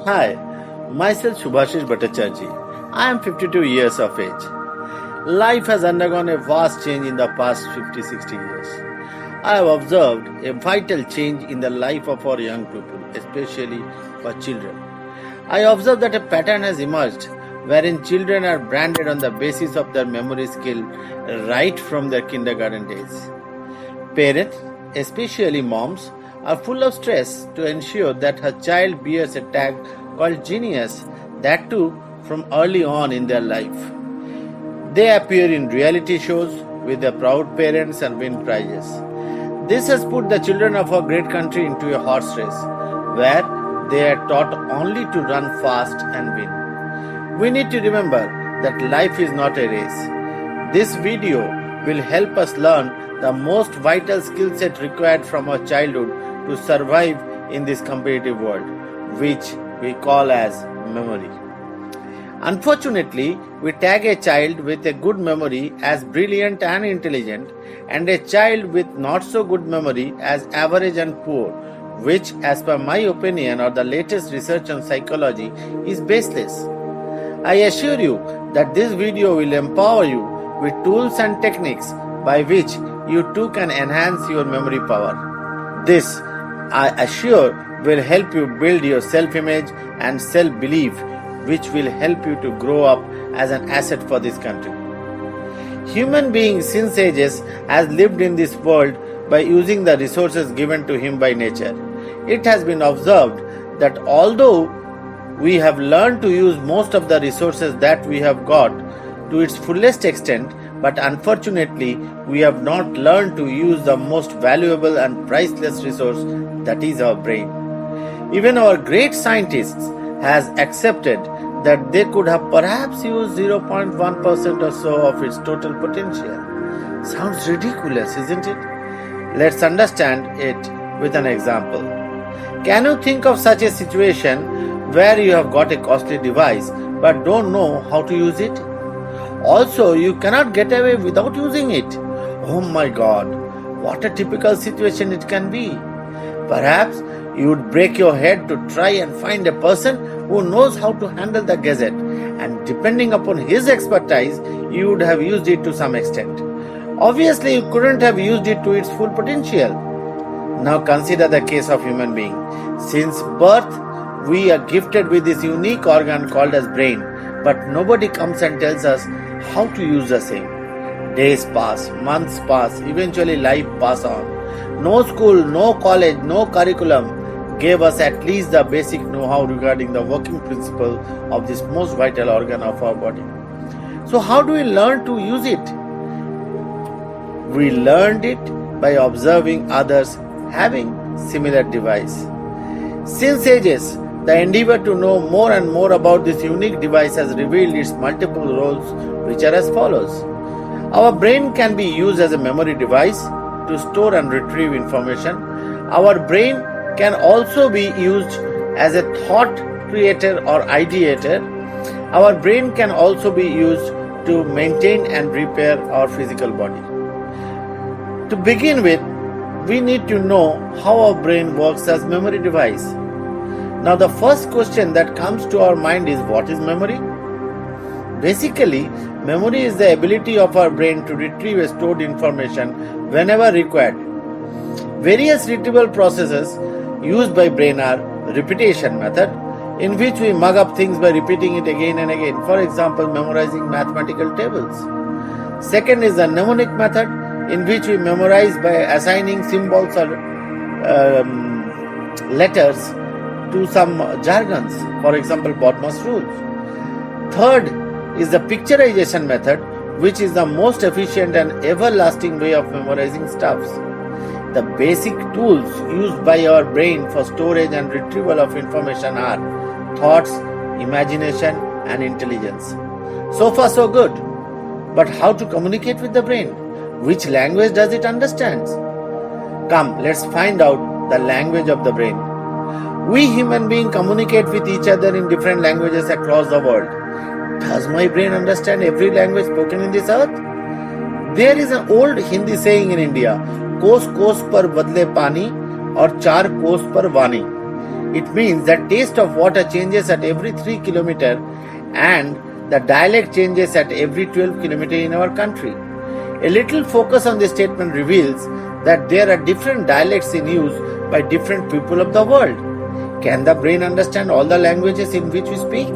Hi, myself Subhashish Bhattacharjee. I am 52 years of age. Life has undergone a vast change in the past 50-60 years. I have observed a vital change in the life of our young people, especially for children. I observe that a pattern has emerged wherein children are branded on the basis of their memory skill right from their kindergarten days. Parents, especially moms, are full of stress to ensure that her child bears a tag called genius, that too from early on in their life. They appear in reality shows with their proud parents and win prizes. This has put the children of our great country into a horse race where they are taught only to run fast and win. We need to remember that life is not a race. This video will help us learn the most vital skill set required from our childhood to survive in this competitive world, which we call as memory. Unfortunately, we tag a child with a good memory as brilliant and intelligent, and a child with not so good memory as average and poor, which, as per my opinion or the latest research on psychology, is baseless. I assure you that this video will empower you with tools and techniques by which you too can enhance your memory power. This, I assure, will help you build your self-image and self-belief, which will help you to grow up as an asset for this country. Human being since ages has lived in this world by using the resources given to him by nature. It has been observed that although we have learned to use most of the resources that we have got to its fullest extent, but unfortunately we have not learned to use the most valuable and priceless resource, that is our brain. Even our great scientists has accepted that they could have perhaps used 0.1% or so of its total potential. Sounds ridiculous, isn't it? Let's understand it with an example. Can you think of such a situation where you have got a costly device but don't know how to use it? Also, you cannot get away without using it. Oh my God, what a typical situation it can be. Perhaps you would break your head to try and find a person who knows how to handle the gadget, and depending upon his expertise, you would have used it to some extent. Obviously, you couldn't have used it to its full potential. Now consider the case of human being. Since birth, we are gifted with this unique organ called as brain, but nobody comes and tells us how to use the same. Days pass, months pass, eventually life pass on. No school, no college, no curriculum gave us at least the basic know-how regarding the working principle of this most vital organ of our body. So how do we learn to use it? We learned it by observing others having similar device. Since ages, the endeavor to know more and more about this unique device has revealed its multiple roles, which are as follows. Our brain can be used as a memory device to store and retrieve information. Our brain can also be used as a thought creator or ideator. Our brain can also be used to maintain and repair our physical body. To begin with, we need to know how our brain works as memory device. Now the first question that comes to our mind is, what is memory? Basically, memory is the ability of our brain to retrieve a stored information whenever required. Various retrieval processes used by brain are repetition method, in which we mug up things by repeating it again and again. For example, memorizing mathematical tables. Second is the mnemonic method, in which we memorize by assigning symbols or letters to some jargons. For example, Bodmer's rules. Third is the picturization method, which is the most efficient and everlasting way of memorizing stuffs. The basic tools used by our brain for storage and retrieval of information are thoughts, imagination, and intelligence. So far so good. But how to communicate with the brain? Which language does it understand? Come, let's find out the language of the brain. We human beings communicate with each other in different languages across the world. Does my brain understand every language spoken in this earth? There is an old Hindi saying in India, कोस कोस पर बदले पानी और चार कोस पर वाणी. It means that taste of water changes at every 3 kilometers and the dialect changes at every 12 kilometers in our country. A little focus on this statement reveals that there are different dialects in use by different people of the world. Can the brain understand all the languages in which we speak?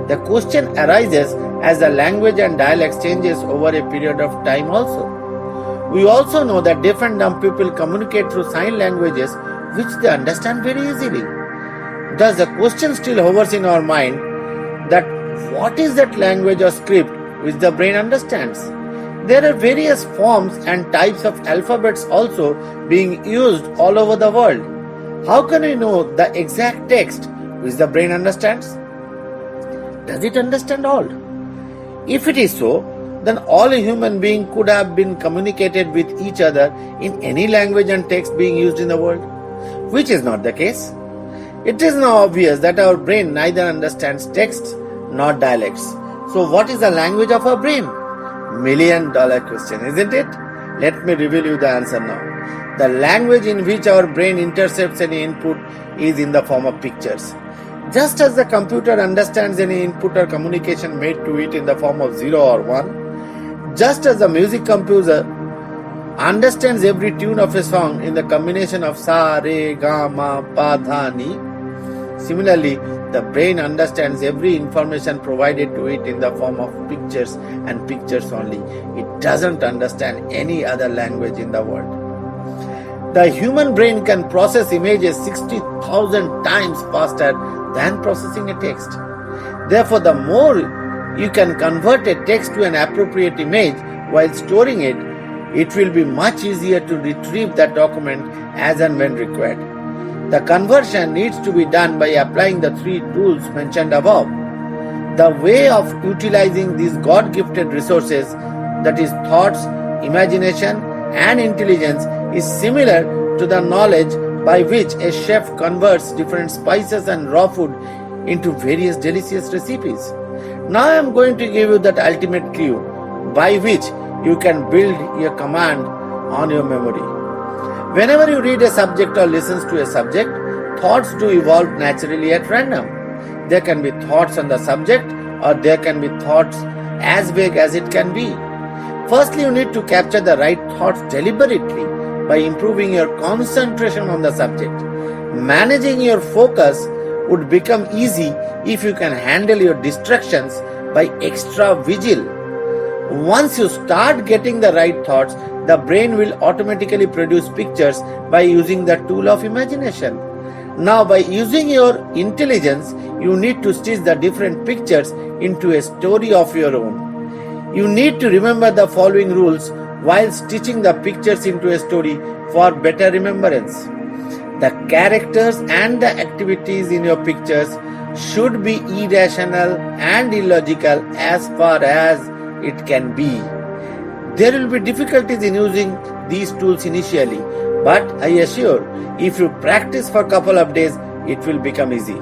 The question arises as the language and dialects changes over a period of time also. We also know that deaf and dumb people communicate through sign languages which they understand very easily. Thus the question still hovers in our mind that what is that language or script which the brain understands? There are various forms and types of alphabets also being used all over the world. How can we know the exact text which the brain understands? Does it understand all? If it is so, then all human beings could have been communicated with each other in any language and text being used in the world, which is not the case. It is now obvious that our brain neither understands texts nor dialects. So what is the language of our brain? $1,000,000 question, isn't it? Let me reveal you the answer now. The language in which our brain intercepts any input is in the form of pictures. Just as the computer understands any input or communication made to it in the form of 0 or 1, just as the music composer understands every tune of a song in the combination of sa, re, ga, ma, pa, dha, ni, similarly, the brain understands every information provided to it in the form of pictures and pictures only. It doesn't understand any other language in the world. The human brain can process images 60,000 times faster than processing a text. Therefore, the more you can convert a text to an appropriate image while storing it, it will be much easier to retrieve that document as and when required. The conversion needs to be done by applying the 3 tools mentioned above. The way of utilizing these God-gifted resources, that is thoughts, imagination and intelligence, is similar to the knowledge by which a chef converts different spices and raw food into various delicious recipes. Now I am going to give you that ultimate clue by which you can build your command on your memory. Whenever you read a subject or listens to a subject, thoughts do evolve naturally at random. There can be thoughts on the subject or there can be thoughts as vague as it can be. Firstly, you need to capture the right thoughts deliberately by improving your concentration on the subject. Managing your focus would become easy if you can handle your distractions by extra vigil. Once you start getting the right thoughts, the brain will automatically produce pictures by using the tool of imagination. Now, by using your intelligence, you need to stitch the different pictures into a story of your own. You need to remember the following rules while stitching the pictures into a story for better remembrance. The characters and the activities in your pictures should be irrational and illogical as far as it can be. There will be difficulties in using these tools initially, but I assure, if you practice for a couple of days, it will become easy.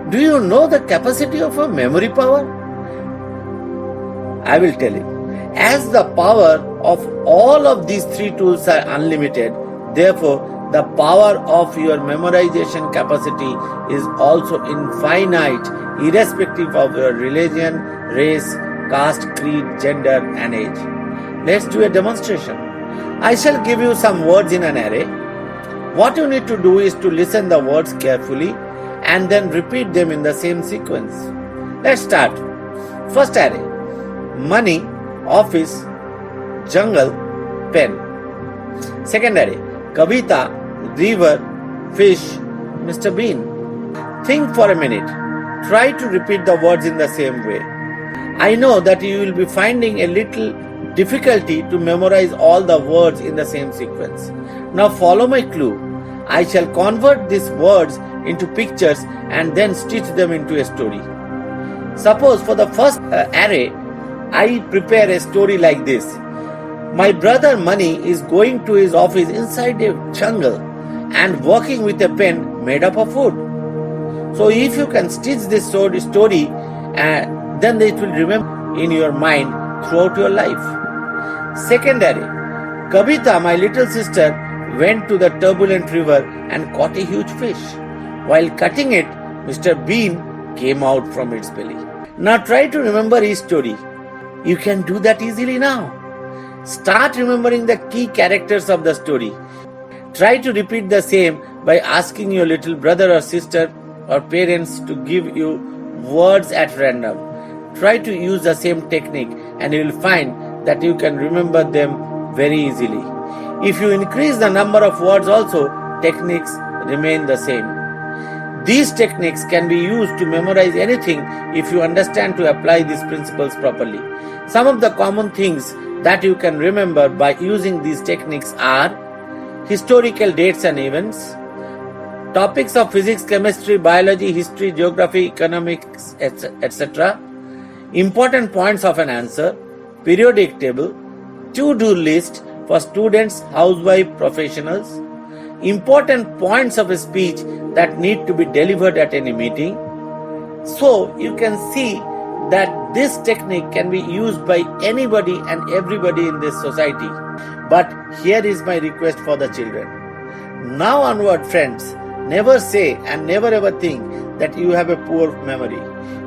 Do you know the capacity of a memory power? I will tell you. As the power of all of these 3 tools are unlimited, therefore the power of your memorization capacity is also infinite, irrespective of your religion, race, caste, creed, gender and age. Let's do a demonstration. I shall give you some words in an array. What you need to do is to listen the words carefully and then repeat them in the same sequence. Let's start. First array: money, office, jungle, pen. Second array: Kavita, river, fish, Mr. Bean. Think for a minute. Try to repeat the words in the same way. I know that you will be finding a little difficulty to memorize all the words in the same sequence. Now follow my clue. I shall convert these words into pictures and then stitch them into a story. Suppose for the first array, I prepare a story like this. My brother Mani is going to his office inside a jungle and working with a pen made up of wood. So if you can stitch this story, then it will remain in your mind throughout your life. Second array: Kavita, my little sister, went to the turbulent river and caught a huge fish. While cutting it, Mr. Bean came out from its belly. Now try to remember his story. You can do that easily now. Start remembering the key characters of the story. Try to repeat the same by asking your little brother or sister or parents to give you words at random. Try to use the same technique and you will find that you can remember them very easily. If you increase the number of words also, techniques remain the same. These techniques can be used to memorize anything if you understand to apply these principles properly. Some of the common things that you can remember by using these techniques are historical dates and events, topics of physics, chemistry, biology, history, geography, economics, etc., important points of an answer, periodic table, to-do list for students, housewife, professionals, important points of a speech that need to be delivered at any meeting. So you can see that this technique can be used by anybody and everybody in this society. But here is my request for the children. Now onward, friends, never say and never ever think that you have a poor memory.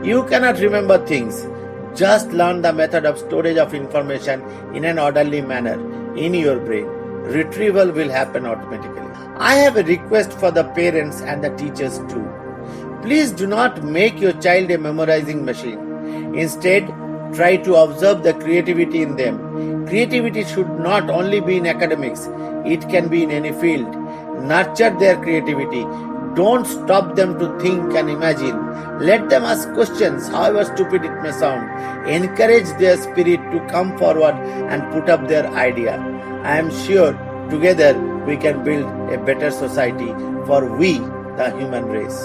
You cannot remember things. Just learn the method of storage of information in an orderly manner in your brain. Retrieval will happen automatically. I have a request for the parents and the teachers too. Please do not make your child a memorizing machine. Instead, try to observe the creativity in them. Creativity should not only be in academics, it can be in any field. Nurture their creativity. Don't stop them to think and imagine. Let them ask questions, however stupid it may sound. Encourage their spirit to come forward and put up their idea. I am sure together we can build a better society for we, the human race.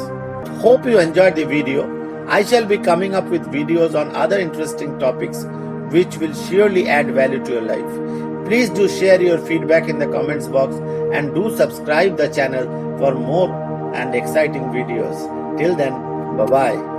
Hope you enjoyed the video. I shall be coming up with videos on other interesting topics which will surely add value to your life. Please do share your feedback in the comments box and do subscribe the channel for more and exciting videos. Till then, bye-bye.